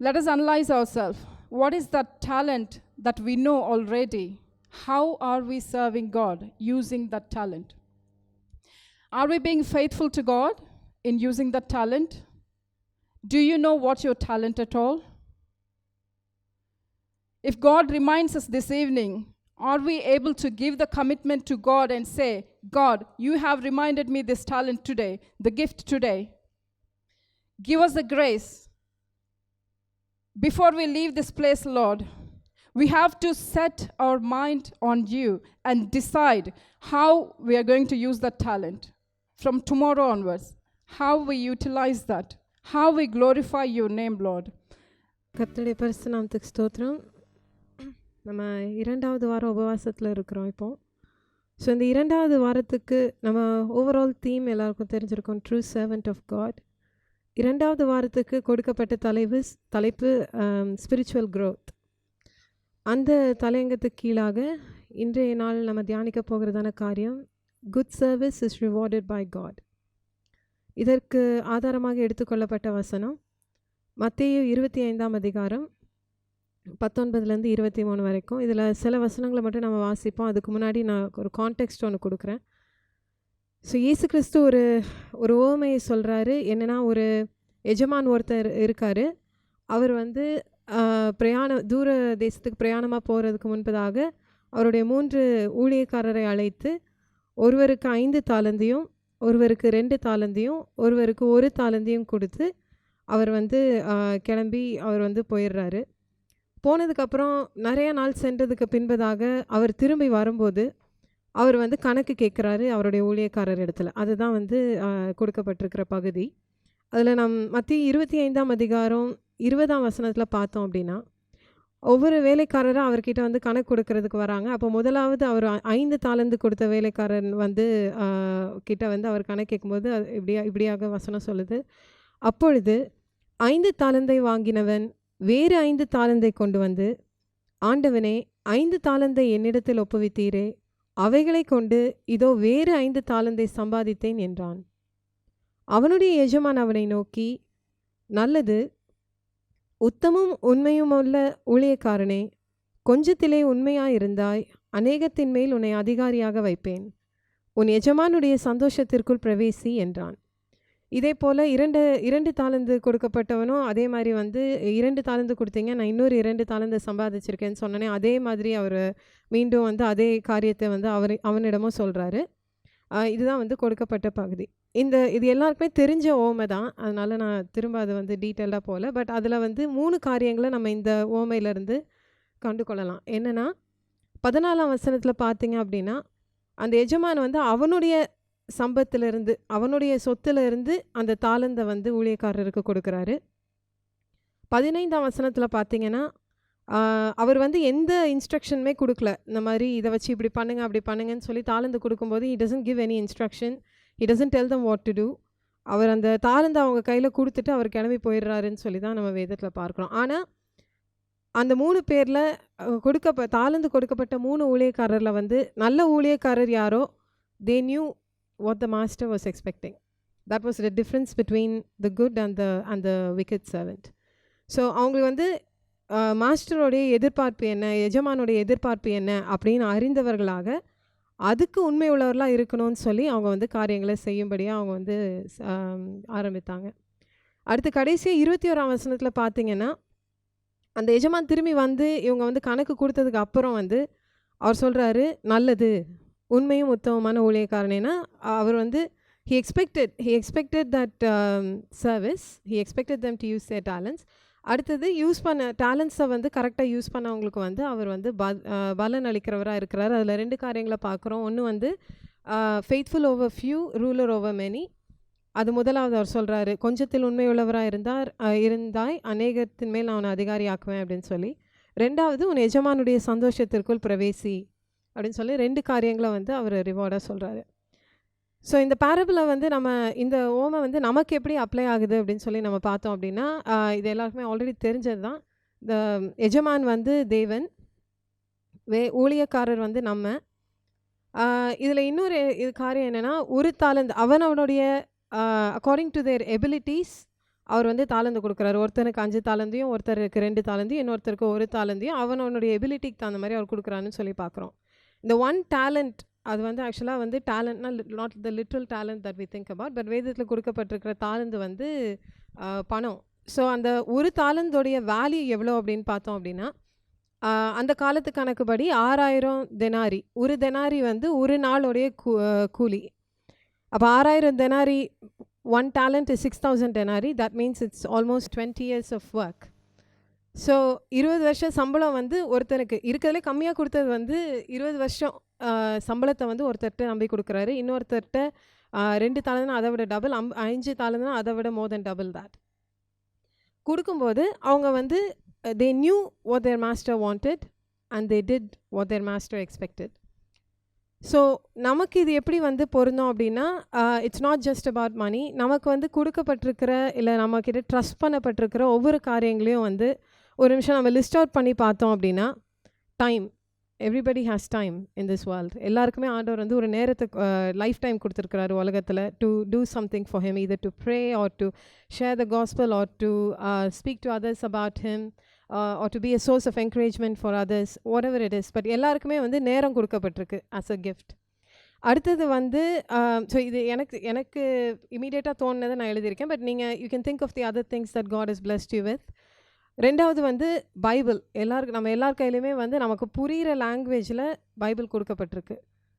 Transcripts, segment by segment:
Let us analyze ourselves. What is that talent that we know already? How are we serving God using that talent? Are we being faithful to God in using that talent? Do you know what your talent at all? If God reminds us this evening, are we able to give the commitment to God and say, God, you have reminded me this talent today, the gift today. Give us the grace. Before we leave this place, Lord, we have to set our mind on you and decide how we are going to use that talent from tomorrow onwards, how we utilize that, how we glorify your name, Lord. கர்த்தருடைய பரிசுத்த நாமத்துக்கு ஸ்தோத்திரம். நம்ம 2வது வாரம் உபவாசத்தில் இருக்கிறோம் இப்போது. So இந்த 2வது வாரத்துக்கு நம்ம ஓவரால் தீம் எல்லாருக்கும் தெரிஞ்சிருக்கோம், ட்ரூ சர்வெண்ட் ஆஃப் காட். 2வது வாரத்துக்கு கொடுக்கப்பட்ட தலைப்பு ஸ்பிரிச்சுவல் க்ரோத். அந்த தலையங்கத்துக்கு கீழாக இன்றைய நாள் நம்ம தியானிக்க போகிறதான காரியம், good service is rewarded by God. இதற்கு ஆதாரமாக எடுத்துக்கொள்ளப்பட்ட வசனம் மத்தேயு 25ஆம் அதிகாரம் 19 23 வரைக்கும். இதில் சில வசனங்களை மட்டும் நம்ம வாசிப்போம். அதுக்கு முன்னாடி நான் ஒரு கான்டெக்ஸ்ட் ஒன்று கொடுக்குறேன். ஸோ இயேசு கிறிஸ்து ஒரு உவமையை சொல்கிறாரு. என்னென்னா, ஒரு எஜமான் ஒருத்தர் இருக்கார். அவர் தூர தேசத்துக்கு பிரயாணமாக போகிறதுக்கு முன்பதாக அவருடைய 3 ஊழியக்காரரை அழைத்து, ஒருவருக்கு 5 தாலந்தையும், ஒருவருக்கு 2 தாலந்தையும், ஒருவருக்கு 1 தாலந்தையும் கொடுத்து அவர் கிளம்பி அவர் போயிடுறாரு. போனதுக்கப்புறம் நிறைய நாள் சென்றதுக்கு பின்பதாக அவர் திரும்பி வரும்போது அவர் கணக்கு கேட்குறாரு அவருடைய ஊழியக்காரர் இடத்துல. அதுதான் கொடுக்கப்பட்டிருக்கிற பகுதி. அதில் மத்திய 25ஆம் அதிகாரம் 20ஆம் வசனத்தில் பார்த்தோம் அப்படின்னா, ஒவ்வொரு வேலைக்காரரும் அவர்கிட்ட கணக்கு கொடுக்கறதுக்கு வராங்க. அப்போ முதலாவது அவர் 5 தாலந்து கொடுத்த வேலைக்காரன் கிட்ட அவர் கணக்கு கேட்கும்போது இப்படியாக வசனம் சொல்லுது, அப்பொழுது 5 தாலந்தை வாங்கினவன் வேறு 5 தாலந்தை கொண்டு வந்து, ஆண்டவனே, 5 தாலந்தை என்னிடத்தில் ஒப்புவித்தீரே, அவைகளை கொண்டு இதோ வேறு 5 தாலந்தை சம்பாதித்தேன் என்றான். அவனுடைய எஜமான் அவனை நோக்கி, நல்லது, உத்தமும் உண்மையுமுள்ள ஊழியக்காரனே, கொஞ்சத்திலே உண்மையாயிருந்தாய், அநேகத்தின் மேல் உன்னை அதிகாரியாக வைப்பேன், உன் எஜமானுடைய சந்தோஷத்திற்குள் பிரவேசி என்றான். இதே போல் 2 தாலந்து கொடுக்கப்பட்டவனும் அதே மாதிரி 2 தாலந்து கொடுத்தீங்க, நான் இன்னொரு 2 தாலந்து சம்பாதிச்சிருக்கேன்னு சொன்னேனே, அதே மாதிரி அவர் மீண்டும் அதே காரியத்தை அவனிடமும் சொல்கிறாரு. இதுதான் கொடுக்கப்பட்ட பகுதி. இது எல்லாருக்குமே தெரிஞ்ச ஓமை தான், அதனால் நான் திரும்ப அது டீட்டெயிலாக போகல. பட் அதில் 3 காரியங்களை நம்ம இந்த ஓமையிலேருந்து கண்டு கொள்ளலாம். என்னென்னா, 14ஆம் வசனத்தில் பார்த்தீங்க அப்படின்னா, அந்த எஜமான் அவனுடைய சம்பத்திலிருந்து, அவனுடைய சொத்திலிருந்து அந்த தாளந்தை ஊழியக்காரருக்கு கொடுக்குறாரு. 15ஆம் வசனத்தில் பார்த்தீங்கன்னா, அவர் எந்த இன்ஸ்ட்ரக்ஷனுமே கொடுக்கல. இந்த மாதிரி இதை வச்சு இப்படி பண்ணுங்க அப்படி பண்ணுங்கன்னு சொல்லி தாளந்து கொடுக்கும்போது he doesn't give any instruction, he doesn't tell them what to do. அவர் அந்த தாளந்தை அவங்க கையில் கொடுத்துட்டு அவர் கிளம்பி போயிடுறாருன்னு சொல்லி தான் நம்ம வேதத்தில் பார்க்குறோம். ஆனால் அந்த 3 பேரில் தாளந்து கொடுக்கப்பட்ட 3 ஊழியக்காரரில் நல்ல ஊழியக்காரர் யாரோ, they knew what the master was expecting. That was the difference between the good and the wicked servant. So அவங்களுக்கு மாஸ்டரோடைய எதிர்பார்ப்பு என்ன, எஜமானுடைய எதிர்பார்ப்பு என்ன அப்படின்னு அறிந்தவர்களாக அதுக்கு உண்மை உள்ளவர்களாக இருக்கணும்னு சொல்லி அவங்க காரியங்களை செய்யும்படியாக அவங்க ஆரம்பித்தாங்க. அடுத்து கடைசியாக 21ஆம் வசனத்தில் பார்த்தீங்கன்னா, அந்த எஜமான் திரும்பி இவங்க கணக்கு கொடுத்ததுக்கு அப்புறம் அவர் சொல்கிறாரு, நல்லது, உண்மையும் உத்தமமான ஊழியக்காரனேனா அவர் he expected that service, he expected them to use their talents. அடுத்தது யூஸ் பண்ண டேலண்ட்ஸை கரெக்டாக யூஸ் பண்ணவங்களுக்கு அவர் பலன் அளிக்கிறவராக இருக்கிறார். அதில் 2 காரியங்களை பார்க்குறோம். ஒன்று faithful over few, ruler over many. அது முதலாவது அவர் சொல்கிறாரு, கொஞ்சத்தில் உண்மை உள்ளவராக இருந்தாய், அநேகத்தின் மேல் நான் அவனை அதிகாரி ஆக்குவேன் அப்படின்னு சொல்லி. 2வது, உன் எஜமானுடைய சந்தோஷத்திற்குள் பிரவேசி அப்படின்னு சொல்லி 2 காரியங்களை அவர் ரிவார்டாக சொல்கிறாரு. ஸோ இந்த பேரபிளை நம்ம இந்த ஓமை நமக்கு எப்படி அப்ளை ஆகுது அப்படின்னு சொல்லி நம்ம பார்த்தோம் அப்படின்னா, இது எல்லாருக்குமே ஆல்ரெடி தெரிஞ்சது தான். இந்த எஜமான் தேவன், ஊழியக்காரர் நம்ம. இதில் இன்னொரு காரியம் என்னென்னா, ஒரு தாலந்து அவனுடைய அக்கார்டிங் டு தேர் எபிலிட்டிஸ் அவர் வந்து தாளந்து கொடுக்குறாரு. ஒருத்தனுக்கு 5 தாளந்தையும், ஒருத்தருக்கு 2 தாளந்தையும், இன்னொருத்தருக்கு 1 தாளந்தையும் அவனுடைய எபிலிட்டிக்கு தகுந்த மாதிரி அவர் கொடுக்குறான்னு சொல்லி பார்க்குறோம். இந்த 1 டேலண்ட் அது வந்து ஆக்சுவலாக வந்து டேலண்ட்னா not the literal talent that we think about, but வேதத்தில் கொடுக்கப்பட்டிருக்கிற தாளந்து வந்து பணம். ஸோ அந்த ஒரு தாளந்தோடைய வேல்யூ எவ்வளோ அப்படின்னு பார்த்தோம் அப்படின்னா, அந்த காலத்து கணக்குப்படி 6000 தெனாரி. ஒரு தெனாரி வந்து ஒரு நாளுடைய கூலி. அப்போ 6000 தெனாரி, 1 talent is 6000 denarii. That means it's almost 20 years of work. So 20 வருஷம் சம்பளம் வந்து ஒருத்தனுக்கு இருக்கிறதுலே கம்மியாக கொடுத்தது வந்து 20 வருஷம் சம்பளத்தை வந்து ஒருத்தர்கிட்ட நம்பி கொடுக்குறாரு. இன்னொருத்தர்கிட்ட 2 தாளந்துனா அதை விட டபுள், 5 தாளந்துனா அதை விட மோர் தென் டபுள் that. கொடுக்கும்போது அவங்க வந்து they knew what their master wanted and they did what their master expected. So நமக்கு இது எப்படி வந்து பொருந்தோம் அப்படின்னா, it's not just about money. நமக்கு வந்து கொடுக்கப்பட்டிருக்கிற இல்லை நம்மக்கிட்ட ட்ரஸ்ட் பண்ணப்பட்டிருக்கிற ஒவ்வொரு காரியங்களையும் வந்து ஒரு நிமிஷம் நம்ம லிஸ்ட் அவுட் பண்ணி பார்த்தோம் அப்படின்னா, time. Everybody has time in this world. எல்லாருக்குமே ஆண்டவர் வந்து ஒரு நேரத்துக்கு லைஃப் டைம் கொடுத்துருக்கிறாரு உலகத்தில் to do something for him, either to pray or to share the gospel or to speak to others about him or to be a source of encouragement for others, whatever it is. But எல்லாருக்குமே வந்து நேரம் கொடுக்கப்பட்டிருக்கு as a gift. அடுத்தது வந்து so இது எனக்கு இமீடியட்டாக தோணுனதை நான் எழுதியிருக்கேன். பட் நீங்கள் you can think of the other things that God is blessed you with. ரெண்டாவது வந்து பைபிள். நம்ம எல்லார் கையிலையுமே வந்து நமக்கு புரிகிற லாங்குவேஜில் பைபிள் கொடுக்கப்பட்டிருக்கு.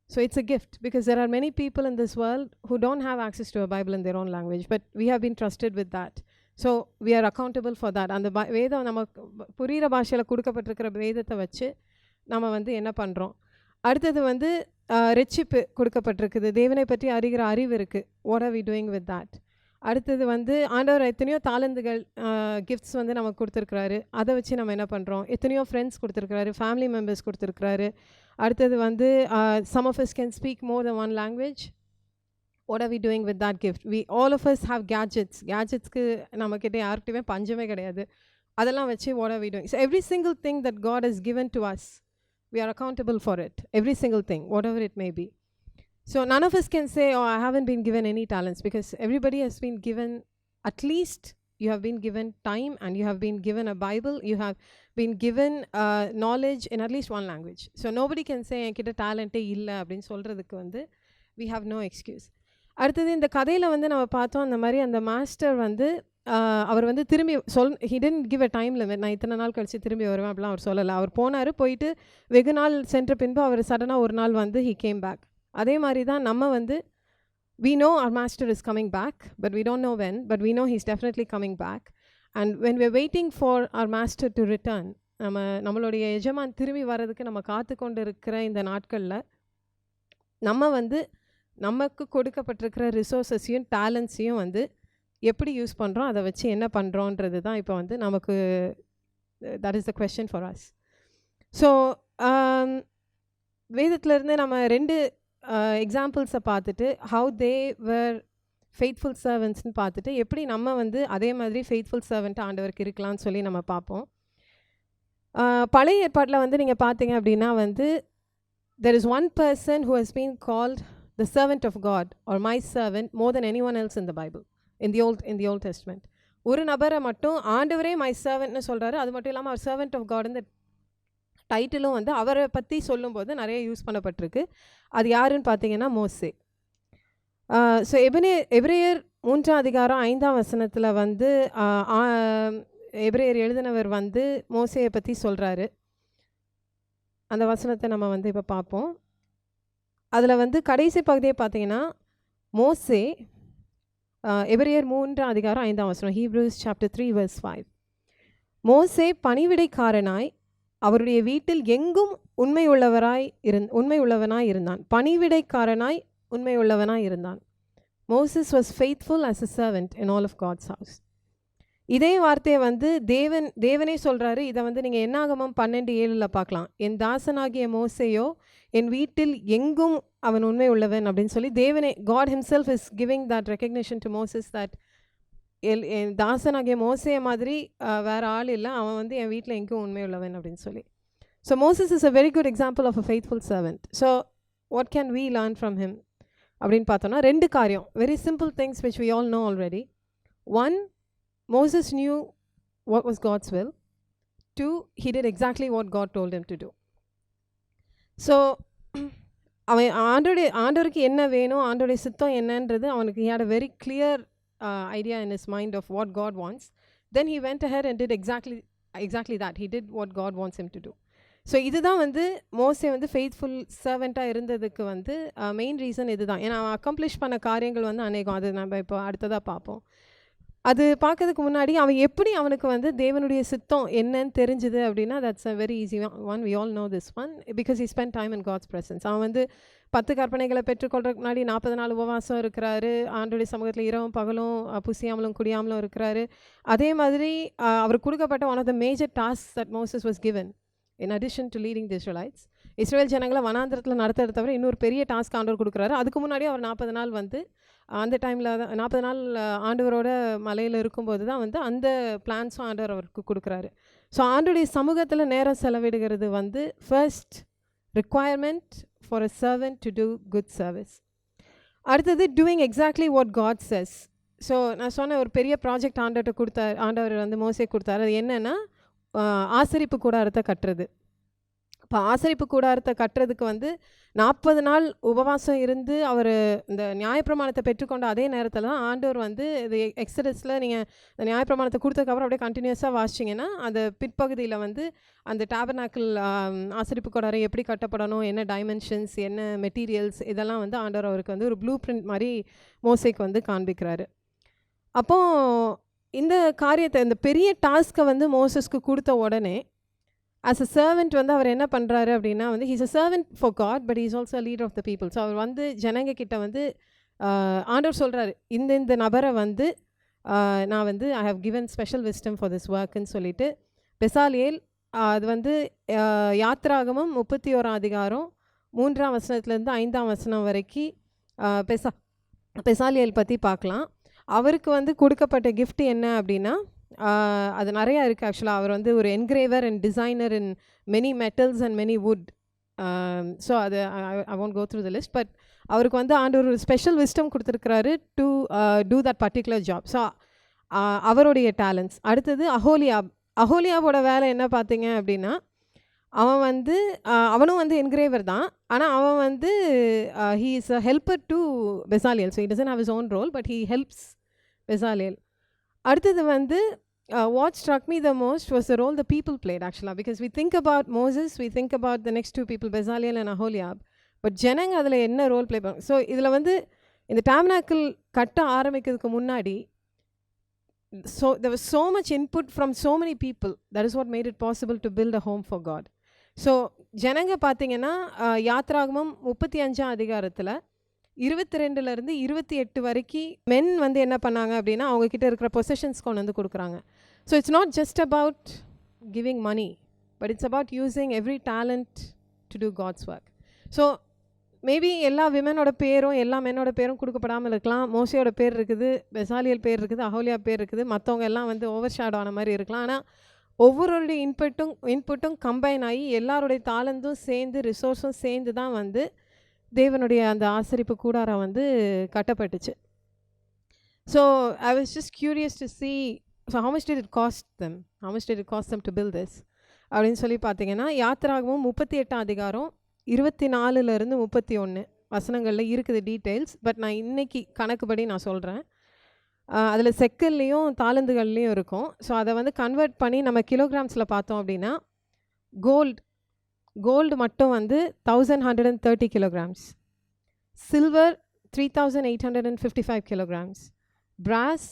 So it's a gift because there are many people in this world who don't have access to a Bible in their own language, but we have been trusted with that. So we are accountable for that. அந்த வேதம் நமக்கு புரிகிற பாஷையில் கொடுக்கப்பட்டிருக்கிற வேதத்தை வச்சு நம்ம வந்து என்ன பண்ணுறோம். அடுத்தது வந்து ரெட்சிப்பு கொடுக்கப்பட்டிருக்குது. தேவனை பற்றி அறிகிற அறிவு இருக்குது. What are we doing with that. அடுத்தது வந்து ஆண்டவர் எத்தனையோ தாளந்துகள் கிஃப்ட்ஸ் வந்து நமக்கு கொடுத்துருக்குறாரு. அதை வச்சு நம்ம என்ன பண்ணுறோம். எத்தனையோ ஃப்ரெண்ட்ஸ் கொடுத்துருக்குறாரு, ஃபேமிலி மெம்பர்ஸ் கொடுத்துருக்குறாரு. அடுத்தது வந்து some of us can speak more than one language. What are we doing with that gift? All of us have gadgets. Gadgetsக்கு நம்மக்கிட்ட யார்கிட்டையுமே பஞ்சமே கிடையாது. அதெல்லாம் வச்சு what are we doing? So every single thing that God has given to us, we are accountable for it. Every single thing, whatever it may be. So none of us can say, oh, I haven't been given any talents, because everybody has been given, at least you have been given time, and you have been given a Bible, you have been given knowledge in at least one language. So nobody can say என்கிட்ட டேலண்ட்டே இல்லை அப்படின்னு சொல்கிறதுக்கு வந்து we have no excuse. அடுத்தது இந்த கதையில் வந்து நம்ம பார்த்தோம், அந்த மாதிரி அந்த மாஸ்டர் வந்து அவர் வந்து திரும்பி he didn't give a time limit. நான் இத்தனை நாள் கழிச்சு திரும்பி வருவேன் அப்படிலாம் அவர் சொல்லலை. அவர் போனார், போயிட்டு வெகு நாள் சென்ற பின்பு அவர் சடனாக ஒரு நாள் வந்து he came back. அதே மாதிரி தான் நம்ம வந்து we know our master is coming back, but we don't know when, but we know he's definitely coming back. And when we're waiting for our master to return, நம்மளுடைய எஜமான் திரும்பி வர்றதுக்கு நம்ம காத்து கொண்டு இருக்கிற இந்த நாட்களில் நம்ம வந்து நமக்கு கொடுக்கப்பட்டிருக்கிற ரிசோர்ஸஸையும் டேலண்ட்ஸையும் வந்து எப்படி யூஸ் பண்ணுறோம், அதை வச்சு என்ன பண்ணுறோன்றது தான் இப்போ வந்து நமக்கு that is the question for us. So வேதத்துலேருந்து நம்ம 2 எக்ஸாம்பிள்ஸை பார்த்துட்டு ஹவு தே வர் ஃபெய்த்ஃபுல் சர்வன்ட்ஸ்னு பார்த்துட்டு எப்படி நம்ம வந்து அதே மாதிரி ஃபெய்த்ஃபுல் சர்வெண்ட் ஆண்டவருக்கு இருக்கலாம்னு சொல்லி நம்ம பார்ப்போம். பழைய ஏற்பாட்டில் வந்து நீங்கள் பார்த்தீங்க அப்படின்னா வந்து there is one person who has been called the servant of God or my servant more than anyone else in the Bible, in the Old Testament. ஒரு நபரை மட்டும் ஆண்டவரே மை சர்வெண்ட்னு சொல்கிறாரு. அது மட்டும் இல்லாமல் அவர் சர்வெண்ட் ஆஃப் காட் இந்த டைட்டிலும் வந்து அவரை பற்றி சொல்லும்போது நிறைய யூஸ் பண்ணப்பட்டிருக்கு. அது யாருன்னு பார்த்தீங்கன்னா மோசே. ஸோ எபிரேயர் 3ஆம் அதிகாரம் 5ஆம் வசனத்தில் வந்து எபிரேயர் எழுதினவர் வந்து மோசேயை பற்றி சொல்கிறாரு. அந்த வசனத்தை நம்ம வந்து இப்போ பார்ப்போம். அதில் வந்து கடைசி பகுதியை பார்த்தீங்கன்னா மோசே, எபிரேயர் 3ஆம் அதிகாரம் 5ஆம் வசனம், ஹீப்ரூஸ் சாப்டர் 3 verse 5. மோசே பணிவிடைக்காரனாய் அவருடைய வீட்டில் எங்கும் உண்மையுள்ளவனாய் இருந்தான். பணிவிடைக்காரனாய் உண்மையுள்ளவனாய் இருந்தான். Moses was faithful as a servant in all of God's house. இதே வார்த்தையை வந்து தேவனே சொல்கிறாரு. இதை வந்து நீங்கள் என்னாகமம் 12:7 பார்க்கலாம். என் தாசனாகிய மோசேயோ என் வீட்டில் எங்கும் அவன் உண்மை உள்ளவன் அப்படின்னு சொல்லி தேவனே, God himself is giving that recognition to Moses that என் தாசனாகிய மோசையை மாதிரி வேற ஆள் இல்லை, அவன் வந்து என் வீட்டில் எங்கும் உண்மை உள்ளவன் அப்படின்னு சொல்லி. So Moses is a very good example of a faithful servant. So what can we learn from him அப்படின்னு பார்த்தோன்னா 2 காரியம், very simple things which we all know already. One, Moses knew what was God's will. 2, he did exactly what God told him to do. So அவன் ஆண்டவருக்கு என்ன வேணும், ஆண்டோடைய சித்தம் என்னன்றது அவனுக்கு he had a very clear idea in his mind of what God wants. Then he went ahead and did exactly that. He did what God wants him to do. So இதுதான் வந்து மோசே வந்து ஃபெய்த்ஃபுல் சர்வெண்ட்டாக இருந்ததுக்கு வந்து main reason இதுதான். ஏன்னா அவன் accomplish பண்ண காரியங்கள் வந்து அநேகம், அது நம்ம இப்போ அடுத்ததாக பார்ப்போம். அது பார்க்கறதுக்கு முன்னாடி அவன் எப்படி அவனுக்கு வந்து தேவனுடைய சித்தம் என்னன்னு தெரிஞ்சுது அப்படின்னா, that's a very easy one. We all know this one because he spent time in God's presence. அவன் வந்து 10 கற்பனைகளை பெற்றுக்கொள்றதுக்கு முன்னாடி 40 நாள் உபவாசம் இருக்கிறாரு. ஆண்டோடைய சமூகத்தில் இரவும் பகலும் புசியாமலும் குடியாமலும் இருக்கிறாரு. அதே மாதிரி அவர் கொடுக்கப்பட்ட one of the major task that Moses was given in addition to leading the Israelites. Israel ஜனங்களை வனாந்திரத்தில் நடத்துறத தவிர இன்னொரு பெரிய டாஸ்க் ஆண்டவர் கொடுக்குறாரு. அதுக்கு முன்னாடி அவர் 40 நாள் வந்து அந்த டைமில் 40 நாள் ஆண்டவரோட மலையில் இருக்கும்போது தான் வந்து அந்த பிளான்ஸும் ஆண்டவர் அவருக்கு கொடுக்குறாரு. ஸோ ஆண்டோடைய சமூகத்தில் நேரம் செலவிடுகிறது வந்து first requirement for a servant to do good service. அடுத்தது doing exactly what God says. So நான் சொன்ன ஒரு பெரிய ப்ராஜெக்ட் ஆண்டவர் வந்து மோசே கொடுத்தாரு. அது என்னென்னா ஆசரிப்பு கூடாரத்தை கட்டுறது. இப்போ ஆசரிப்பு கூடாரத்தை கட்டுறதுக்கு வந்து 40 நாள் உபவாசம் இருந்து அவர் இந்த நியாயப்பிரமாணத்தை பெற்றுக்கொண்ட அதே நேரத்தில் தான் ஆண்டவர் வந்து இது எக்ஸடஸில் நீங்கள் இந்த நியாயப்பிரமாணத்தை கொடுத்ததுக்கப்புறம் அப்படியே கண்டினியூஸாக வாசிச்சிங்கன்னா அந்த பிற்பகுதியில் வந்து அந்த டேபர்னாக்கிள் ஆசரிப்பு கூடாரம் எப்படி கட்டப்படணும், என்ன டைமென்ஷன்ஸ், என்ன மெட்டீரியல்ஸ், இதெல்லாம் வந்து ஆண்டவர் அவருக்கு வந்து ஒரு ப்ளூ பிரிண்ட் மாதிரி மோசேக்கு வந்து காண்பிக்கிறாரு. அப்போது இந்த காரியத்தை, இந்த பெரிய டாஸ்க்கை வந்து மோசஸ்க்கு கொடுத்த உடனே as a servant வந்து அவர் என்ன பண்ணுறாரு அப்படின்னா வந்து he's a servant for God but he's also a leader of the people. So அவர் வந்து ஜனங்க கிட்ட வந்து ஆண்டவர் சொல்கிறாரு, இந்த நபரை வந்து நான் வந்து I have given special wisdom for this workன்னு சொல்லிட்டு பெசாலியேல், அது வந்து யாத்ராகமம் 31 அதிகாரம் 3ஆம் வசனத்துலேருந்து 5ஆம் வசனம் வரைக்கும் பெசாலியேல் பற்றி பார்க்கலாம். அவருக்கு வந்து கொடுக்கப்பட்ட கிஃப்ட் என்ன அப்படின்னா, அது நிறையா இருக்குது ஆக்சுவலாக. அவர் வந்து ஒரு engraver and designer in many metals and many wood. So அது I won't go through the list, but அவருக்கு வந்து ஆண்டவர் ஒரு ஸ்பெஷல் விஸ்டம் கொடுத்துருக்கிறாரு to do that particular job. So அவருடைய டேலண்ட்ஸ். அடுத்தது அஹோலியாவோட வேலை என்ன பார்த்தீங்க அப்படின்னா, அவன் வந்து அவனும் வந்து என்கிரேவர் தான், ஆனால் அவன் வந்து he is a helper to Bezalel. So he doesn't have his own role but he helps Bezalel. அடுத்தது வந்து what struck me the most was the role the people played actually, because we think about Moses, we think about the next 2 people Bezalel and Aholiab, but ஜனங்க அதில் என்ன role play பண்ணுவாங்க. So இதில் வந்து இந்த tabernacle கட்ட ஆரம்பிக்கிறதுக்கு முன்னாடி there was so much input from so many people. That is what made it possible to build a home for God. So ஜனங்க பார்த்தீங்கன்னா யாத்ராகமம் 35ஆம் அதிகாரத்தில் 22லேருந்து 28 வரைக்கும் மென் வந்து என்ன பண்ணாங்க அப்படின்னா, அவங்கக்கிட்ட இருக்கிற பொசஷன்ஸ் கொண்டு வந்து கொடுக்குறாங்க. So it's not just about giving money but it's about using every talent to do God's work. So maybe எல்லா விமனோட பேரும் எல்லா மென்னோட பேரும் கொடுக்கப்படாமல் இருக்கலாம். மோசையோட பேர் இருக்குது, பெசாலியல் பேர் இருக்குது, அஹோலியா பேர் இருக்குது, மற்றவங்க எல்லாம் வந்து ஓவர் ஷேடோ ஆன மாதிரி இருக்கலாம். ஆனால் ஒவ்வொருடைய இன்புட்டும் கம்பைன் ஆகி எல்லாருடைய தாளந்தும் சேர்ந்து ரிசோர்ஸும் சேர்ந்து தான் வந்து தேவனுடைய அந்த ஆசரிப்பு கூடாரம் வந்து கட்டப்பட்டுச்சு. So I was just curious to see, so how much did it cost them to build this அப்படின்னு சொல்லி பார்த்தீங்கன்னா, யாத்ராகமும் 38ஆம் அதிகாரம் 24லேருந்து 31 வசனங்களில் இருக்குது டீட்டெயில்ஸ். பட் நான் இன்னைக்கு கணக்குப்படி நான் சொல்கிறேன். அதில் செக்கல்லையும் தாளந்துகள்லேயும் இருக்கும். ஸோ அதை வந்து கன்வெர்ட் பண்ணி நம்ம கிலோகிராம்ஸில் பார்த்தோம் அப்படின்னா, கோல்டு மட்டும் வந்து 1130 kilograms, silver 3855 kilograms, brass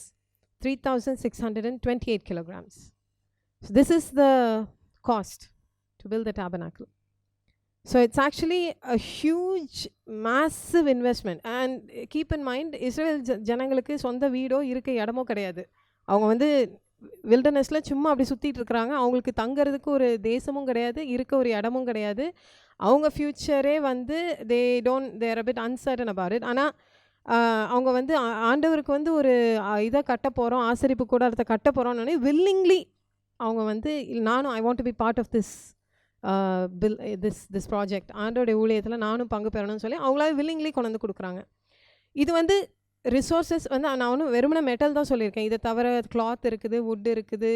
3628 kilograms. So this is the cost to build the tabernacle. So it's actually a huge, massive investment. And keep in mind, Israel ஜனங்களுக்கு சொந்த வீடோ இருக்க இடமோ கிடையாது. அவங்க வந்து வில்டர்னஸில் சும்மா அப்படி சுற்றிட்டு இருக்கிறாங்க. அவங்களுக்கு தங்கிறதுக்கு ஒரு தேசமும் கிடையாது, இருக்க ஒரு இடமும் கிடையாது. அவங்க ஃப்யூச்சரே வந்து தேர் a bit uncertain about it. ஆனால் அவங்க வந்து ஆண்டவருக்கு வந்து ஒரு இதை கட்ட போகிறோம், ஆசரிப்பு கூடாரத்தை கட்ட போகிறோம்னு வில்லிங்லி அவங்க வந்து நானும் I want to be part of this project, ஆண்டோடைய ஊழியத்தில் நானும் பங்கு பெறணும்னு சொல்லி அவங்களாவே வில்லிங்லி கொண்டு வந்து கொடுக்குறாங்க. இது வந்து ரிசோர்ஸஸ் வந்து நான் ஒன்றும் வெறுமனே மெட்டல் தான் சொல்லியிருக்கேன். இதை தவிர கிளாத் இருக்குது, வுட் இருக்குது,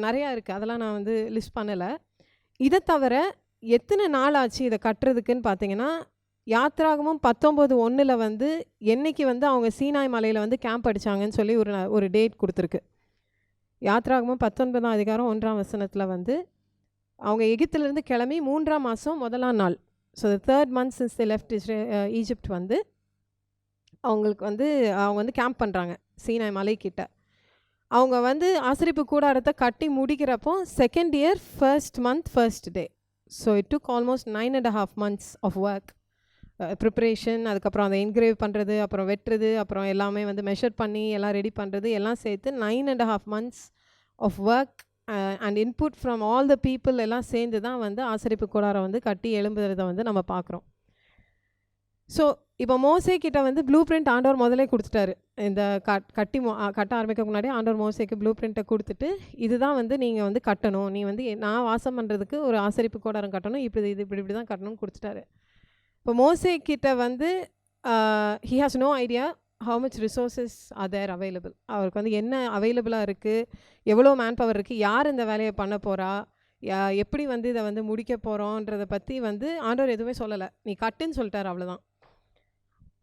நிறையா இருக்குது. அதெல்லாம் நான் வந்து லிஸ்ட் பண்ணலை. இதை தவிர எத்தனை நாள் ஆச்சு இதை கட்டுறதுக்குன்னு பார்த்தீங்கன்னா, யாத்ராகமும் 19:1 வந்து என்னைக்கு வந்து அவங்க சீனாய் மலையில் வந்து கேம்ப் அடித்தாங்கன்னு சொல்லி ஒரு டேட் கொடுத்துருக்கு. யாத்ராகமும் 19ஆம் அதிகாரம் 1ஆம் வசனத்தில் வந்து அவங்க எகிப்திலிருந்து கிளம்பி 3ஆம் மாதம் 1ஆம் நாள், so the 3rd month since they left Egypt வந்து அவங்க வந்து கேம்ப் பண்ணுறாங்க சீனாய் மலைக்கிட்ட. அவங்க வந்து ஆசரிப்பு கூடாரத்தை கட்டி முடிக்கிறப்போ 2nd year 1st month 1st day. So it took almost 9.5 months of work, preparation, அதுக்கப்புறம் அதை என்கிரேவ் பண்ணுறது, அப்புறம் வெட்டுறது, அப்புறம் எல்லாமே வந்து மெஷர் பண்ணி எல்லாம் ரெடி பண்ணுறது, எல்லாம் சேர்த்து 9.5 months of work and input from all the people எல்லாம் சேர்ந்து தான் வந்து ஆசரிப்பு கூடாரம் வந்து கட்டி எழும்புறதை வந்து நம்ம பார்க்குறோம். ஸோ இப்போ மோசே கிட்ட வந்து ப்ளூ பிரிண்ட் ஆண்டவர் முதலே கொடுத்துட்டாரு. இந்த கட்ட ஆரம்பிக்க முன்னாடி ஆண்டவர் மோசேக்கு ப்ளூ பிரிண்ட்டை கொடுத்துட்டு, இதுதான் வந்து நீங்கள் வந்து கட்டணும், நீ வந்து நான் வாசம் பண்ணுறதுக்கு ஒரு ஆசரிப்பு கூடாரம் கட்டணும், இப்படி தான் கட்டணும்னு கொடுத்துட்டாரு. இப்போ மோசே கிட்ட வந்து he has no idea how much resources are there available. அவருக்கு வந்து என்ன அவைலபிளாக இருக்குது, எவ்வளோ மேன் பவர் இருக்குது, யார் இந்த வேலையை பண்ண போகிறா, எப்படி வந்து இதை வந்து முடிக்க போகிறோன்றதை பற்றி வந்து ஆண்டவர் எதுவுமே சொல்லலை. நீ கட்டுன்னு சொல்லிட்டார், அவ்வளோதான்.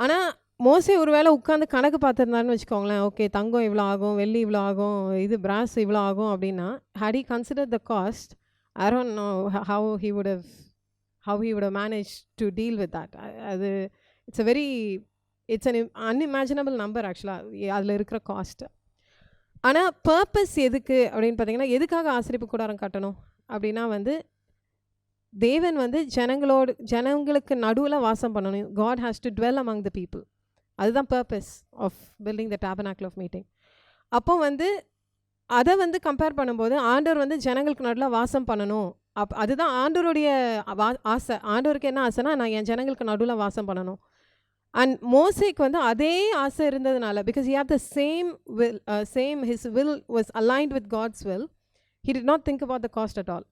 ஆனால் மோசே ஒரு வேளை உட்காந்து கணக்கு பார்த்துருந்தாருன்னு வச்சுக்கோங்களேன், ஓகே தங்கம் இவ்வளோ ஆகும், வெள்ளி இவ்வளோ ஆகும், இது பிராஸ் இவ்வளோ ஆகும் அப்படின்னா, had he considered the cost, I don't know how he would have managed to deal with that. அது it's an unimaginable number ஆக்சுவலாக அதில் இருக்கிற காஸ்ட். ஆனால் பர்பஸ் எதுக்கு அப்படின்னு பார்த்தீங்கன்னா, எதுக்காக ஆசரிப்பு கூடாரம் கட்டணும் அப்படின்னா வந்து தேவன் வந்து ஜனங்களுக்கு நடுவில் வாசம் பண்ணணும். God has to dwell among the people. அதுதான் purpose of building the tabernacle of meeting. அப்போ வந்து அதை வந்து கம்பேர் பண்ணும்போது ஆண்டவர் வந்து ஜனங்களுக்கு நடுவில் வாசம் பண்ணணும். அதுதான் ஆண்டவருடைய ஆசை. ஆண்டவருக்கு என்ன ஆசைனா, நான் என் ஜனங்களுக்கு நடுவில் வாசம் பண்ணணும். அண்ட் மோசேக்கு வந்து அதே ஆசை இருந்ததுனால, because he had the same his will was aligned with God's will. He did not think about the cost at all.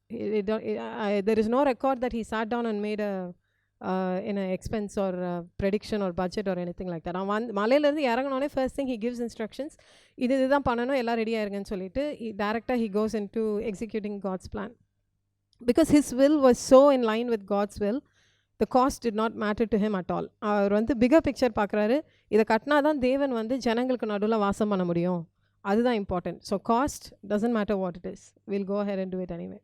There is no record that he sat down and made an expense or prediction or budget or anything like that. மலையிலேருந்து இறங்கினோடனே first thing he gives instructions. இதுதான் பண்ணணும், எல்லாம் ரெடியாக இருங்கன்னு சொல்லிட்டு டேரெக்டாக he goes into executing God's plan. Because his will was so in line with God's will, the cost did not matter to him at all. அவர் வந்து figure picture பார்க்குறாரு. இதை கட்டினா தான் தேவன் வந்து ஜனங்களுக்கு நடுவில் வாசம் பண்ண முடியும், அதுதான் important. So cost doesn't matter what it is, will go head and do it anyway.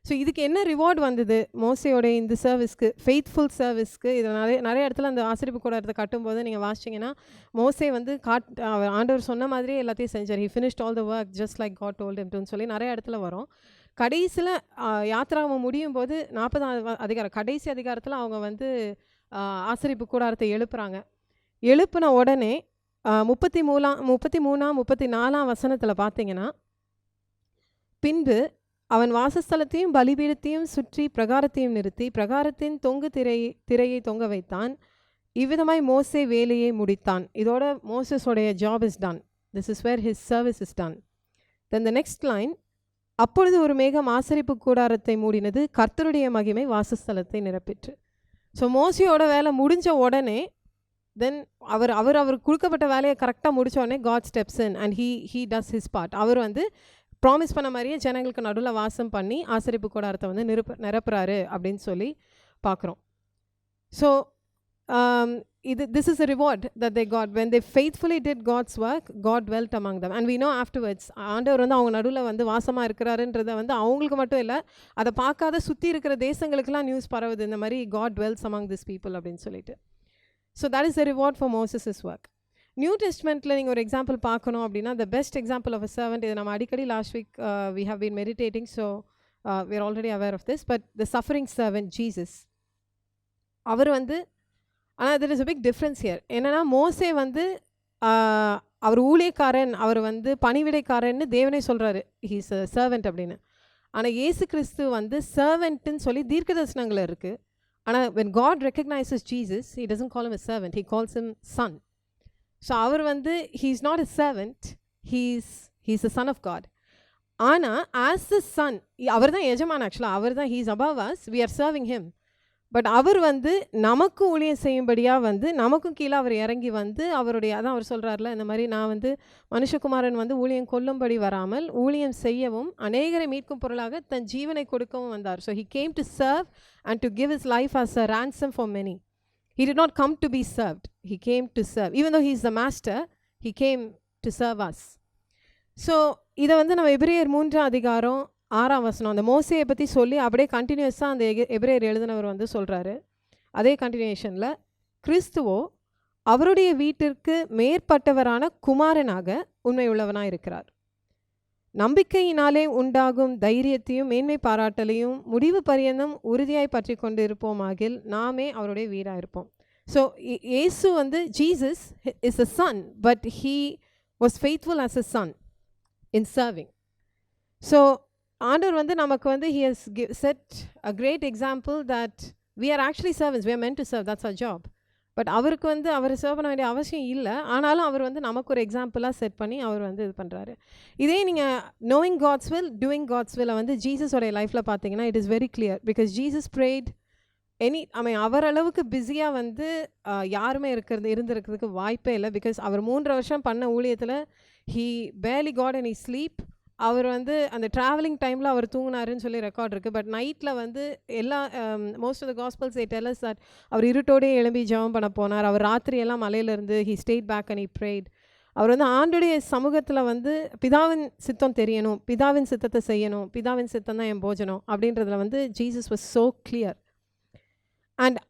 So இதுக்கு என்ன ரிவார்ட் வந்தது மோசையோட இந்த சர்வீஸ்க்கு, ஃபெய்த்ஃபுல் சர்வீஸ்க்கு? இதில் நிறைய இடத்துல அந்த ஆசரிப்பு கூடாரத்தை கட்டும்போது நீங்கள் வாசிச்சிங்கன்னா, மோசே வந்து ஆண்டவர் சொன்ன மாதிரியே எல்லாத்தையும் செஞ்சார். He finished all the work just like God told him டுன்னு சொல்லி நிறைய இடத்துல வரும். கடைசியில் யாத்ராகமம் முடியும் போது 40ஆம் அதிகாரம் கடைசி அதிகாரத்தில் அவங்க வந்து ஆசரிப்பு கூடாரத்தை எழுப்புன உடனே 33ஆம் 34ஆம் வசனத்தில் பார்த்தீங்கன்னா, பின்பு அவன் வாசஸ்தலத்தையும் பலிபீடத்தையும் சுற்றி பிரகாரத்தையும் நிறுத்தி பிரகாரத்தின் தொங்கு திரையை தொங்க வைத்தான். இவ்விதமாய் மோசே வேலையை முடித்தான். இதோட மோசஸோடைய job is done. This is where his service is done. Then the next line, அப்பொழுது ஒரு மேகம் ஆசரிப்பு கூடாரத்தை மூடினது, கர்த்தருடைய மகிமை வாசஸ்தலத்தை நிரப்பிற்று. ஸோ மோசையோட வேலை முடிஞ்ச உடனே தென் அவர் கொடுக்கப்பட்ட வேலையை கரெக்டாக முடித்த உடனே God steps in and he does his part. அவர் வந்து ப்ராமிஸ் பண்ண மாதிரியே ஜனங்களுக்கு நடுவில் வாசம் பண்ணி ஆசரிப்பு கூடாரத்தை வந்து நிரப்புறாரு அப்படின்னு சொல்லி பார்க்குறோம். So this is a reward that they got when they faithfully did God's work. God dwelt among them, and we know afterwards ஆண்டவர் வந்து அவங்க நடுவில் வந்து வாசமாக இருக்கிறாருன்றதை வந்து அவங்களுக்கு மட்டும் இல்லை, அதை பார்க்காத சுற்றி இருக்கிற தேசங்களுக்கெல்லாம் நியூஸ் பரவுது, இந்த மாதிரி God dwells among these people அப்படின்னு சொல்லிட்டு. So that is the reward for Moses' work. New டெஸ்ட்மெண்ட்டில் நீங்கள் ஒரு எக்ஸாம்பிள் பார்க்கணும் அப்படின்னா, the best example of a servant, இது நம்ம அடிக்கடி last week we have been meditating, so we are already aware of this, but the suffering servant Jesus, அவர் வந்து, ஆனால் there is a big difference here. என்னென்னா மோசே வந்து அவர் ஊழியக்காரன், அவர் வந்து பணிவிடைக்காரன்னு தேவனே சொல்கிறாரு, ஹீஸ் அ சர்வெண்ட் அப்படின்னு. ஆனால் இயேசு கிறிஸ்து வந்து சர்வெண்ட்டுன்னு சொல்லி தீர்க்க தரிசனங்கள் இருக்குது. ஆனால் when God recognizes Jesus, he doesn't call him a servant, he calls him son. So அவர் வந்து he is not a servant, he is a son of God. ஆனால் as the son, அவர் தான் எஜமான். ஆக்சுவலாக அவர் தான், he is above us, we are serving him. But அவர் வந்து நமக்கு ஊழியம் செய்யும்படியாக வந்து நமக்கும் கீழே அவர் இறங்கி வந்து அவருடைய அதான் அவர் சொல்கிறார்ல இந்த மாதிரி நான் வந்து மனுஷகுமாரன் வந்து ஊழியம் கொல்லும்படி வராமல் ஊழியம் செய்யவும் அநேகரை மீட்கும் பொருளாக தன் ஜீவனை கொடுக்கவும் வந்தார். So he came to serve and to give his life as a ransom for many. He did not come to be served. He came to serve. Even though he is the master, he came to serve us. So இதை வந்து நம்ம எபிரேயர் 3:6 அந்த மோசையை பற்றி சொல்லி அப்படியே கண்டினியூஸாக அந்த எபிரேயர் எழுதினவர் வந்து சொல்கிறாரு. அதே கண்டினியூஷனில் கிறிஸ்துவோ அவருடைய வீட்டிற்கு மேற்பட்டவரான குமாரனாக உண்மை உள்ளவனாக இருக்கிறார். நம்பிக்கையினாலே உண்டாகும் தைரியத்தையும் மேன்மை பாராட்டலையும் முடிவு பரியந்தம் உறுதியாய் பற்றி கொண்டு இருப்போமாகில் நாமே அவருடைய வீடாக இருப்போம். ஸோ இயேசு வந்து Jesus is a Sun, but he was faithful as a son in serving. So ஆண்டவர் வந்து நமக்கு வந்து he has set a great example that we are actually servants, we are meant to serve, that's our job. But அவருக்கு வந்து அவரை serve பண்ண வேண்டிய அவசியம் இல்லை. ஆனாலும் அவர் வந்து நமக்கு ஒரு எக்ஸாம்பிளாக செட் பண்ணி அவர் வந்து இது பண்ணுறாரு. இதே நீங்கள் knowing God's will, doing God's will வந்து ஜீசஸோடைய லைஃப்பில் பார்த்தீங்கன்னா it is very clear because Jesus prayed அவர் அளவுக்கு பிஸியாக வந்து யாருமே இருந்திருக்கிறதுக்கு வாய்ப்பே இல்லை. பிகாஸ் அவர் 3 வருஷம் பண்ண ஊழியத்தில் he barely got any sleep. அவர் வந்து அந்த ட்ராவலிங் டைமில் அவர் தூங்கினாருன்னு சொல்லி ரெக்கார்ட் இருக்குது. பட் நைட்டில் வந்து எல்லா most of the gospels they tell us that அவர் இருட்டோடே எழும்பி ஜெபம் பண்ண போனார். அவர் ராத்திரியெல்லாம் மலையிலேருந்து he stayed back and he prayed. அவர் வந்து ஆண்டுடைய சமூகத்தில் வந்து பிதாவின் சித்தம் தெரியணும், பிதாவின் சித்தத்தை செய்யணும், பிதாவின் சித்தம் தான் என் போஜனம் அப்படின்றதுல வந்து Jesus was so clear. And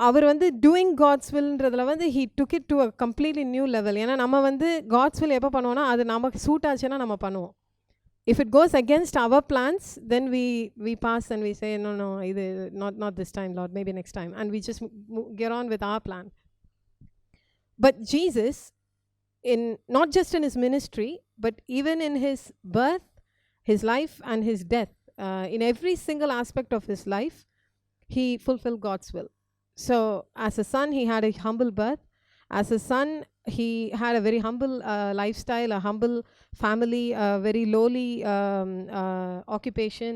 அவர் வந்து டூயிங் காட்ஸ் வில்ன்றதில் வந்து he took it to a completely new level. ஏன்னா நம்ம வந்து காட்ஸ் வில் எப்போ பண்ணுவோன்னா அது நமக்கு சூட் ஆச்சுன்னா நம்ம பண்ணுவோம். If it goes against our plans, then we pass and we say, no, not this time, Lord, maybe next time. And we just get on with our plan. But Jesus, not just in his ministry, but even in his birth, his life and his death, in every single aspect of his life, he fulfilled God's will. So, as a son, he had a humble birth. As a son, he had a very humble lifestyle, a humble family, a very lowly occupation.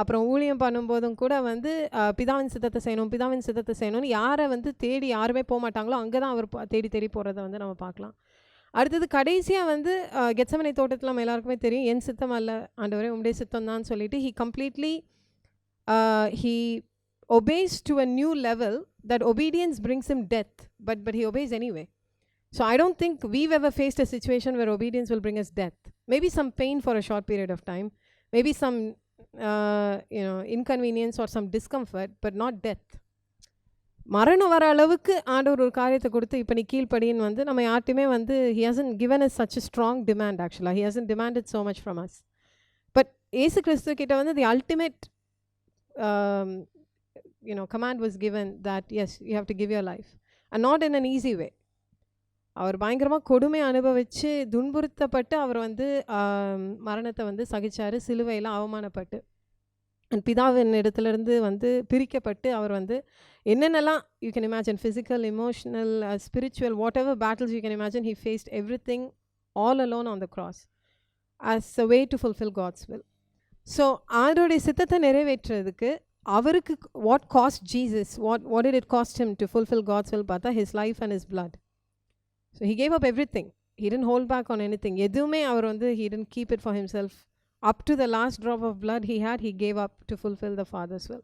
அப்புறம் ஊழியம் பண்ணும்போதும் கூட வந்து பிதாவின் சித்தத்தை செய்யணும்னு யாரை வந்து தேடி யாருமே போக மாட்டாங்களோ அங்கே தான் அவர் தேடி போகிறத வந்து நம்ம பார்க்கலாம். அடுத்தது கடைசியாக வந்து கெத்சமனை தோட்டத்தில் நம்ம எல்லாருக்குமே தெரியும், என் சித்தம் அல்ல ஆண்டவரே உம்முடைய சித்தம் தான் சொல்லிட்டு he completely he obeys to a new level. That obedience brings him death, but he obeys anyway. So I don't think we've ever faced a situation where obedience will bring us death. Maybe some pain for a short period of time, maybe some inconvenience or some discomfort, but not death. மரணம் வர அளவுக்கு ஆண்டவர் ஒரு காரியத்தை கொடுத்து இப்போ நீ கீழ்ப்படின்னு வந்து நம்ம யார்ட்டுமே வந்து he hasn't given us such a strong demand. Actually he hasn't demanded so much from us. But இயேசு கிறிஸ்து கிட்ட வந்து the ultimate command was given that yes, you have to give your life, and not in an easy way. அவர் பயங்கரமாக கொடுமை அனுபவித்து துன்புறுத்தப்பட்டு அவர் வந்து மரணத்தை வந்து சகிச்சார், சிலுவையில் அவமானப்பட்டு பிதாவின் இடத்துலேருந்து வந்து பிரிக்கப்பட்டு அவர் வந்து என்னென்னலாம் you can imagine, physical, emotional, spiritual, whatever battles you can imagine, he faced everything all alone on the cross as a way to fulfil God's will. So அவருடைய சித்தத்தை நிறைவேற்றுறதுக்கு அவருக்கு what cost Jesus, what did it cost him to fulfil God's will பார்த்தா his life and his blood. So he gave up everything. He didn't hold back on anything. எதுவுமே அவர் வந்து he didn't keep it for himself. Up to the last drop of blood he gave up to fulfill the Father's will.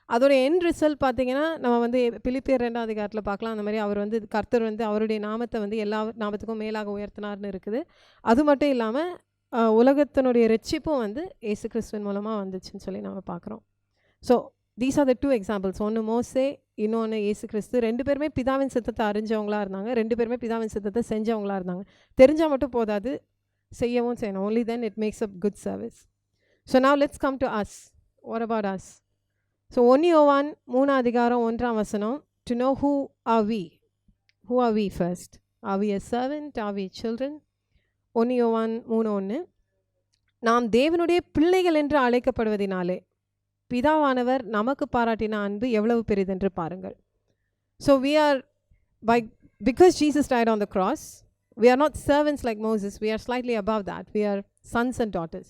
அதோட end result பார்த்தீங்கன்னா நம்ம வந்து பிலிப்பியர் 2ஆம் அதிகாரத்தில் பார்க்கலாம். அந்த மாதிரி அவர் வந்து கர்த்தர் வந்து அவருடைய நாமத்தை வந்து எல்லா நாமத்துக்கும் மேலாக உயர்த்தினார்னு இருக்குது. அது மட்டும் இல்லாமல் உலகத்தினுடைய ரட்சிப்பும் வந்து இயேசு கிறிஸ்துவின் மூலமாக வந்துச்சுன்னு சொல்லி நம்ம பார்க்குறோம். So these are the two examples. ஒன்று மோசே, இன்னொன்று இயேசு கிறிஸ்து. 2 பேருமே பிதாவின் சித்தத்தை அறிஞ்சவங்களா இருந்தாங்க, 2 பேருமே பிதாவின் சித்தத்தை செஞ்சவங்களா இருந்தாங்க. தெரிஞ்சால் மட்டும் போதாது, செய்யவும் செய்யணும். only then it makes a good service. So now let's come to us. What about us? So 1 யோவான் 3ஆம் அதிகாரம் 1ஆம் வசனம், to know who are we first. Are we a servant? Are we children? 1 யோவான் 3:1, நாம் தேவனுடைய பிள்ளைகள் என்று அழைக்கப்படுவதினாலே பிதாவானவர் நமக்கு பாராட்டின அன்பு எவ்வளவு பெரிதென்று பாருங்கள். So we are, because Jesus died on the cross, we are not servants like Moses, we are slightly above that. We are sons and daughters.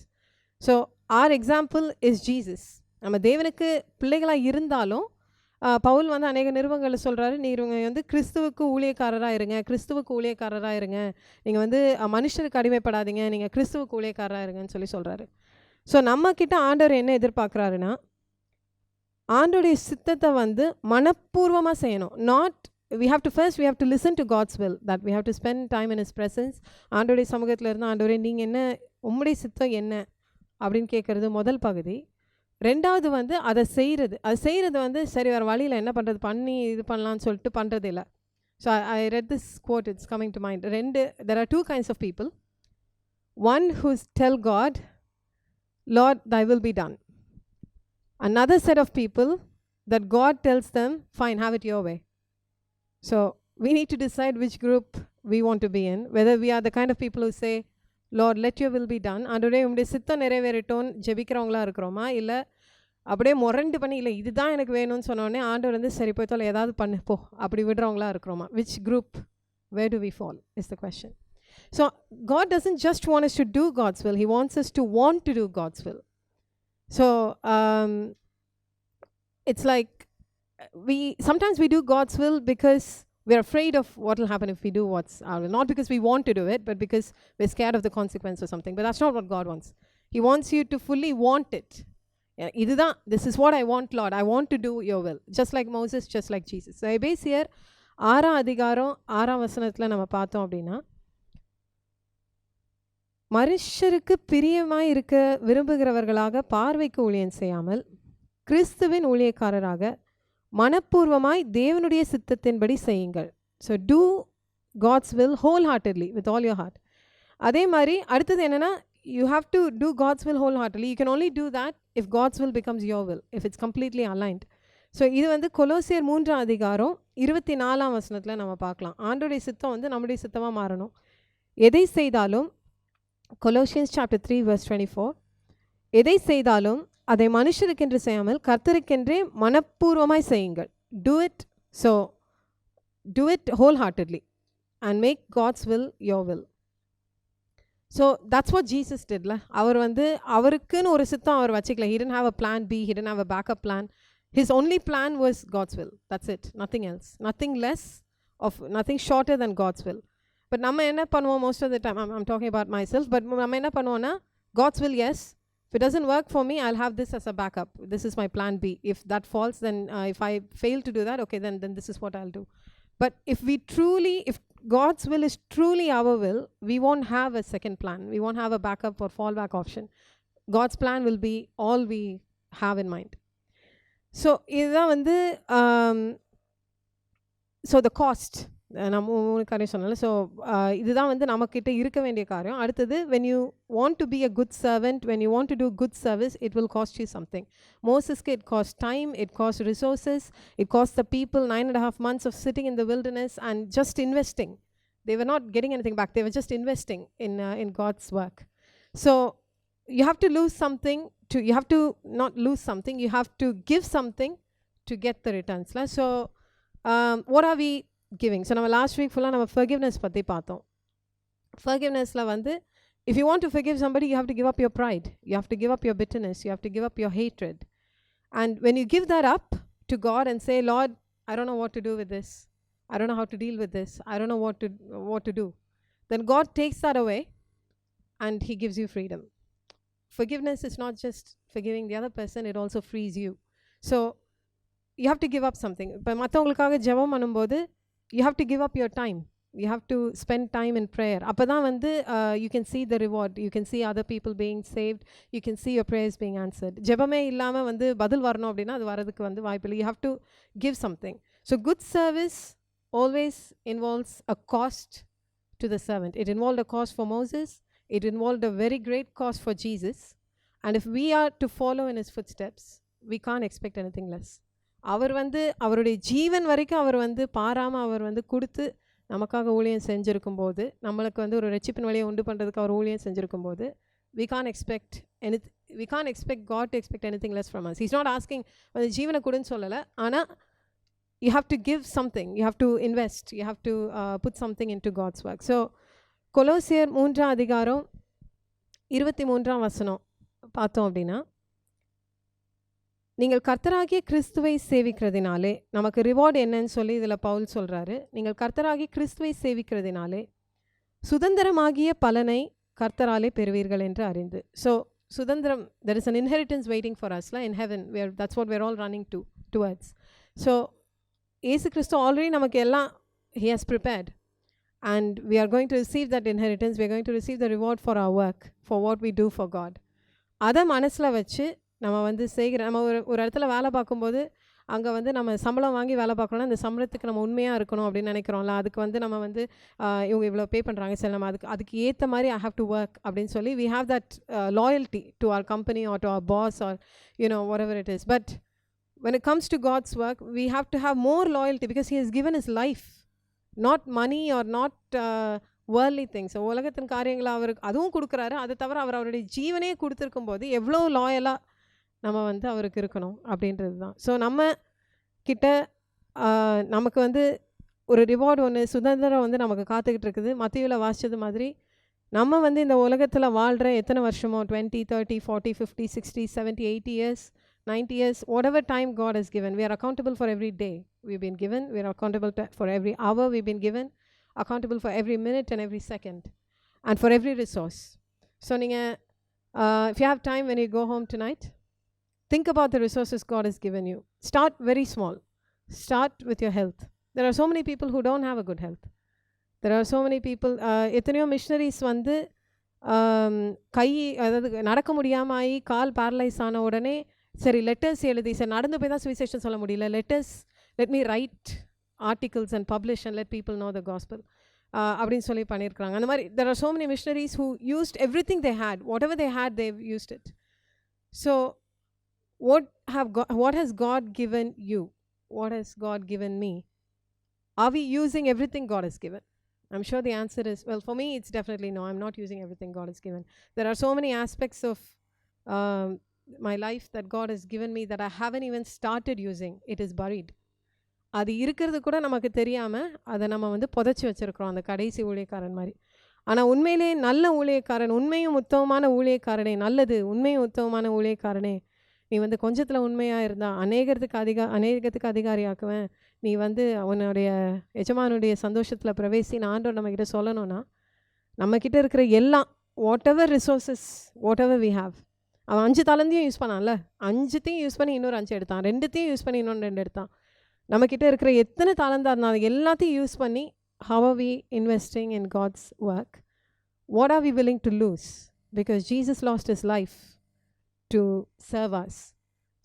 So our example is Jesus. நம்ம தேவனுக்கு பிள்ளைகளாக இருந்தாலும் பவுல் வந்து அநேக நிருபங்களில் சொல்கிறாரு, நீங்க வந்து கிறிஸ்துவுக்கு ஊழியக்காரராக இருங்க, கிறிஸ்துவுக்கு ஊழியக்காரராக இருங்க, நீங்கள் வந்து மனுஷருக்கு அடிமைப்படாதீங்க, நீங்கள் கிறிஸ்துவுக்கு ஊழியக்காரராக இருங்கன்னு சொல்கிறாரு. ஸோ நம்மக்கிட்ட ஆண்டவர் என்ன எதிர்பார்க்குறாருன்னா, ஆண்டோடைய சித்தத்தை வந்து மனப்பூர்வமாக செய்யணும். Not we have to listen to God's will, that we have to spend time in his presence. ஆண்டோடைய சமூகத்தில் இருந்து ஆண்டவரே நீங்கள் என்ன, உம்முடைய சித்தம் என்ன அப்படின்னு கேட்குறது முதல் பகுதி. ரெண்டாவது வந்து அதை செய்கிறது வந்து சரி வேறு வழியில் என்ன பண்ணுறது, பண்ணி இது பண்ணலான்னு சொல்லிட்டு பண்ணுறது இல்லை. So I read this quote, it's coming to mind. There are two kinds of people. One who tell God, Lord, thy will be done. Another set of people that God tells them, fine, have it your way. So we need to decide which group we want to be in, whether we are the kind of people who say, Lord, let your will be done, ஆண்டவரே உம்முடைய சித்தம் நிறைவேறட்டும் ஜெபிக்கிறவங்களா இருக்கிறோமா, இல்லை அப்படியே முரண்டு பண்ணி இல்லை இதுதான் எனக்கு வேணும்னு சொன்னோடனே ஆண்டவர் வந்து சரி போய் தொலை ஏதாவது பண்ணு போ அப்படி விடுறவங்களா இருக்கிறோமா? Which group, where do we fall is the question. So God doesn't just want us to do God's will, he wants us to want to do God's will. So it's like sometimes we do God's will because we're afraid of what will happen if we do what's our will. Not because we want to do it, but because we're scared of the consequence or something. But that's not what God wants. He wants you to fully want it. This is what I want, Lord. I want to do your will. Just like Moses, just like Jesus. So Ebeசியர் 6ஆம் அதிகாரம் 6ஆம் வசனத்தில் நம்ம பார்த்தோம் அப்படின்னா, மனுஷருக்கு பிரியமாய் இருக்க விரும்புகிறவர்களாக பார்வைக்கு ஊழியம் செய்யாமல் கிறிஸ்துவின் ஊழியக்காரராக மனப்பூர்வமாய் தேவனுடைய சித்தத்தின்படி செய்யுங்கள். So do God's will wholeheartedly with all your heart. அதே மாதிரி அடுத்தது என்னென்னா, you have to do God's will wholeheartedly. You can only do that if God's will becomes your will, if it's completely aligned. So இது வந்து கொலோசியர் 3ஆம் அதிகாரம் 24ஆம் வசனத்தில் நம்ம பார்க்கலாம். ஆண்டோடைய சித்தம் வந்து நம்முடைய சித்தமாக மாறணும். எதை செய்தாலும், கொலோசியன்ஸ் சாப்டர் 3 verse 24, எதை செய்தாலும் அதை மனுஷருக்கென்று செய்யாமல் கர்த்தருக்கென்றே மனப்பூர்வமாய் செய்யுங்கள். Do it, so do it wholeheartedly and make God's will your will. So that's what Jesus did. அவர் வந்து அவருக்குன்னு ஒரு சித்தம் அவர் வச்சுக்கல. He didn't have a plan B, he didn't have a backup plan. His only plan was God's will. That's it, nothing else, nothing less of, nothing shorter than God's will. But நம்ம என்ன பண்ணுவோம் most of the time, I'm talking about myself, but நம்ம என்ன பண்ணுவோம்னா, God's will, yes. If it doesn't work for me, I'll have this as a backup. This is my plan B. If that falls, then if I fail to do that, okay, then this is what I'll do. But if God's will is truly our will, we won't have a second plan. We won't have a backup or fallback option. God's plan will be all we have in mind. So இதுதான் வந்து so the cost, நம்ம மூணு காரியம் சொன்னால. So இதுதான் வந்து நம்மக்கிட்ட இருக்க வேண்டிய காரியம். அடுத்தது, when you want to be a good servant, when you want to do good service, it will cost you something. Mosesக்கு it cost time, it cost resources, it cost the people 9.5 months of sitting in the wilderness and just investing. They were not getting anything back, they were just investing in God's work. So you have to lose something, you have to not lose something, you have to give something to get the returns. So what are we giving? So நம்ம last week ஃபுல்லாக நம்ம forgiveness பற்றி பார்த்தோம். Forgivenessல வந்து, if you want to forgive somebody, you have to give up your pride, you have to give up your bitterness, you have to give up your hatred. And when you give that up to God and say, Lord, I don't know what to do with this, I don't know how to deal with this, I don't know what to do, then God takes that away and he gives you freedom. Forgiveness is not just forgiving the other person, it also frees you. So you have to give up something. இப்போ மற்றவங்களுக்காக ஜெபம் பண்ணும்போது you have to give up your time, you have to spend time in prayer. அப்போ தான் வந்து you can see the reward, you can see other people being saved, you can see your prayers being answered. ஜெபமே இல்லாமல் வந்து பதில் வரணும் அப்படின்னா அது வரதுக்கு வந்து வாய்ப்பில்லை. You have to give something. So good service always involves a cost to the servant. It involved a cost for Moses, it involved a very great cost for Jesus, and if we are to follow in his footsteps, we can't expect anything less. அவர் வந்து அவருடைய ஜீவன் வரைக்கும் அவர் வந்து பாராமல் அவர் வந்து கொடுத்து நமக்காக ஊழியம் செஞ்சுருக்கும் போது, நம்மளுக்கு வந்து ஒரு ரட்சிப்பின் வழியை உண்டு பண்ணுறதுக்கு அவர் ஊழியம் செஞ்சுருக்கும் போது, we can't expect God to expect anything less from us. He's not asking அந்த ஜீவனை கொடுன்னு சொல்லலை, ஆனால் you have to give something, you have to invest, you have to put something into God's work. So கொலோசியர் 3ஆம் அதிகாரம் 23ஆம் வசனம் பார்த்தோம் அப்படின்னா, நீங்கள் கர்த்தராகிய கிறிஸ்துவை சேவிக்கிறதினாலே, நமக்கு ரிவார்டு என்னன்னு சொல்லி இதில் பவுல் சொல்கிறாரு. நீங்கள் கர்த்தராகிய கிறிஸ்துவை சேவிக்கிறதினாலே சுதந்திரமாகிய பலனை கர்த்தராலே பெறுவீர்கள் என்று அறிந்து. ஸோ சுதந்திரம், there is an inheritance waiting for us in heaven, that's what we're all running towards. So இயேசு கிறிஸ்து ஆல்ரெடி நமக்கு எல்லாம் he has prepared, and we are going to receive that inheritance. We are going to receive the reward for our work, for what we do for God. அதை மனசில் வச்சு நம்ம வந்து நம்ம ஒரு இடத்துல வேலை பார்க்கும்போது அங்கே வந்து நம்ம சம்பளம் வாங்கி வேலை பார்க்கணும்னா அந்த சம்பளத்துக்கு நம்ம உண்மையாக இருக்கணும் அப்படின்னு நினைக்கிறோம்ல. அதுக்கு வந்து நம்ம வந்து இவங்க இவ்வளோ பே பண்ணுறாங்க, சரி நம்ம அதுக்கு ஏற்ற மாதிரி ஐ ஹாவ் டு ஒர்க் அப்படின்னு சொல்லி we have that loyalty to our company or to our boss or whatever it is. But when it comes to God's work, we have to have more loyalty because he has given his life, not money or not worldly things. உலகத்தின் காரியங்களை அவருக்கு அதுவும் கொடுக்குறாரு. அதை தவிர அவருடைய ஜீவனே கொடுத்துருக்கும் போது எவ்வளோ லாயலாக நம்ம வந்து அவருக்கு இருக்கணும் அப்படின்றது தான். ஸோ நம்ம கிட்ட நமக்கு வந்து ஒரு ரிவார்டு ஒன்று, சுதந்திரம் வந்து நமக்கு காத்துக்கிட்டு இருக்குது. மத்தியில் வாசித்தது மாதிரி நம்ம வந்து இந்த உலகத்தில் வாழ்கிற எத்தனை வருஷமோ, 20, 30, 40, 50, 60, 70, 80 years, 90 years, whatever time God has given, we are accountable for every day we've been given. We are accountable for every hour we've been given, accountable for every minute and every second, and for every resource. So if you have time when you go home tonight, think about the resources God has given you. Start very small. Start with your health. There are so many people who don't have a good health. There are so many people, எத்தனையோ missionaries வந்து கை அதாவது நடக்க முடியாமல் ஆகி கால் paralyse ஆன உடனே சரி letters எழுதி, சரி நடந்து போய் தான் சுவிசேஷன் சொல்ல முடியல, let me write articles and publish and let people know the gospel அப்படின்னு சொல்லி பண்ணியிருக்கிறாங்க. அந்த மாதிரி there are so many missionaries who used everything they had, whatever they had they've used it. So what has God given you? What has God given me? Are we using everything God has given? I'm sure the answer is, well, for me it's definitely no. I'm not using everything God has given. There are so many aspects of my life that God has given me that I haven't even started using. It is buried. அது இருக்கிறது கூட நமக்கு தெரியாமல் அதை நம்ம வந்து புதைச்சி வச்சுருக்கிறோம், அந்த கடைசி ஊழியக்காரன் மாதிரி. ஆனால் உண்மையிலே நல்ல ஊழியக்காரன், உண்மையும் உத்தமமான ஊழியக்காரனே, நல்லது உண்மையும் உத்தமமான ஊழியக்காரனே, நீ வந்து கொஞ்சத்தில் உண்மையாக இருந்தால் அநேகத்துக்கு அதிகாரியாக்குவேன், நீ வந்து அவனுடைய எஜமானுடைய சந்தோஷத்தில் பிரவேசின்னு ஆண்டவர் நம்மக்கிட்ட சொல்லணும்னா, நம்மக்கிட்ட இருக்கிற எல்லாம் whatever resources, whatever we have. அவன் 5 தாளந்தையும் யூஸ் பண்ணான்ல, 5த்தையும் யூஸ் பண்ணி இன்னொரு 5 எடுத்தான், 2த்தையும் யூஸ் பண்ணி இன்னொன்று 2 எடுத்தான். நம்மக்கிட்ட இருக்கிற எத்தனை தாளந்தாக இருந்தாலும் எல்லாத்தையும் யூஸ் பண்ணி how are we investing in God's work? What are we willing to lose? Because Jesus lost his life to serve us.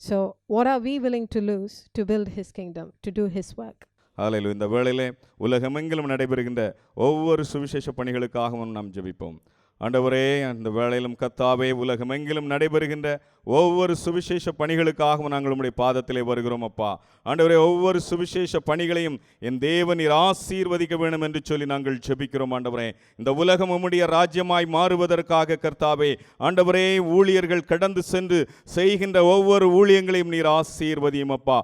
So what are we willing to lose to build his kingdom, to do his work? ஹல்லேலூயா. இந்த வேளையிலே உலகமெங்கிலும் நடைபெறுகின்ற ஒவ்வொரு சுவிசேஷ பணிகளுக்காகவும் நாம் ஜெபிப்போம். ஆண்டவரே, அந்த வேளையிலும் கர்த்தாவே, உலகமெங்கிலும் நடைபெறுகின்ற ஒவ்வொரு சுவிசேஷ பணிகளுக்காகவும் நாங்கள் உம்முடைய பாதத்திலே வருகிறோம் அப்பா. ஆண்டவரே, ஒவ்வொரு சுவிசேஷ பணிகளையும் என் தேவன் நீர் ஆசீர்வதிக்க வேண்டும் என்று சொல்லி நாங்கள் ஜெபிக்கிறோம். ஆண்டவரே, இந்த உலகம் உம்முடைய ராஜ்யமாய் மாறுவதற்காக கர்த்தாவே, ஆண்டவரே, ஊழியர்கள் கடந்து சென்று செய்கின்ற ஒவ்வொரு ஊழியங்களையும் நீர் ஆசீர்வதியும் அப்பா.